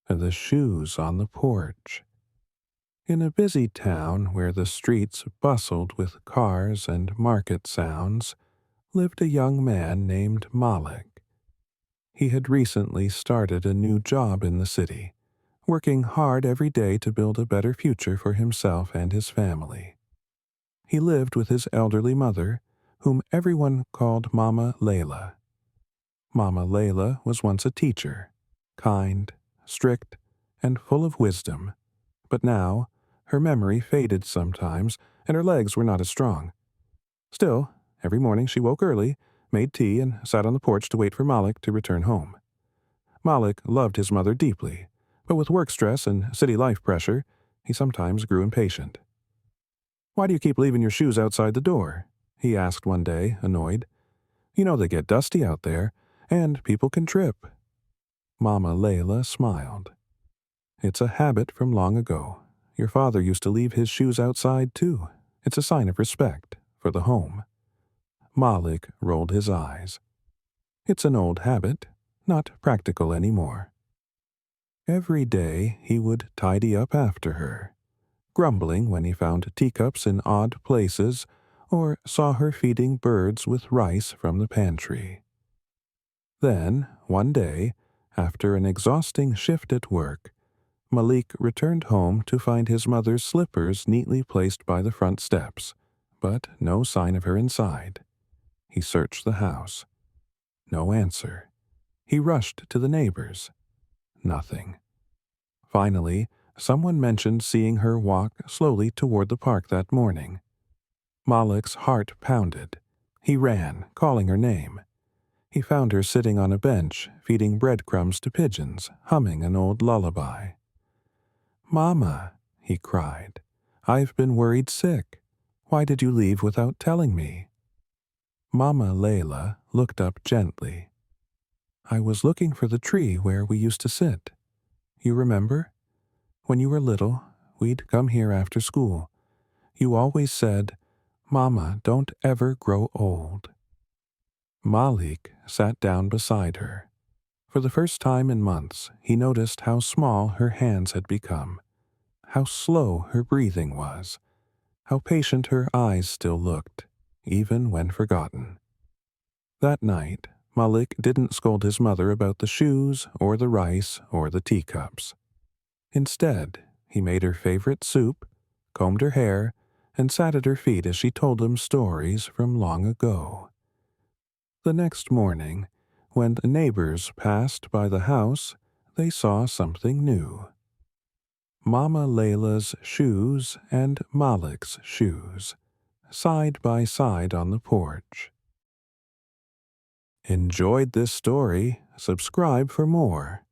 The shoes on the porch. In a busy town where the streets bustled with cars and market sounds, lived a young man named Malik. He had recently started a new job in the city, working hard every day to build a better future for himself and his family. He lived with his elderly mother, whom everyone called Mama Layla. Mama Layla was once a teacher, kind, strict, and full of wisdom, but now her memory faded sometimes and her legs were not as strong. Still, every morning she woke early, made tea, and sat on the porch to wait for Malik to return home. Malik loved his mother deeply, but with work stress and city life pressure, he sometimes grew impatient. "Why do you keep leaving your shoes outside the door?" he asked one day, annoyed. "You know they get dusty out there, and people can trip." Mama Layla smiled. "It's a habit from long ago. Your father used to leave his shoes outside, too. It's a sign of respect for the home." Malik rolled his eyes. "It's an old habit, not practical anymore." Every day he would tidy up after her, grumbling when he found teacups in odd places or saw her feeding birds with rice from the pantry. Then, one day, after an exhausting shift at work, Malik returned home to find his mother's slippers neatly placed by the front steps, but no sign of her inside. He searched the house. No answer. He rushed to the neighbors. Nothing. Finally, someone mentioned seeing her walk slowly toward the park that morning. Malik's heart pounded. He ran, calling her name. He found her sitting on a bench, feeding breadcrumbs to pigeons, humming an old lullaby. "Mama," he cried, "I've been worried sick. Why did you leave without telling me?" Mama Layla looked up gently. "I was looking for the tree where we used to sit. You remember? When you were little, we'd come here after school. You always said, 'Mama, don't ever grow old.'" Malik sat down beside her. For the first time in months, he noticed how small her hands had become, how slow her breathing was, how patient her eyes still looked, even when forgotten. That night, Malik didn't scold his mother about the shoes or the rice or the teacups. Instead, he made her favorite soup, combed her hair, and sat at her feet as she told him stories from long ago. The next morning, when the neighbors passed by the house, they saw something new. Mama Layla's shoes and Malik's shoes, side by side on the porch. Enjoyed this story? Subscribe for more.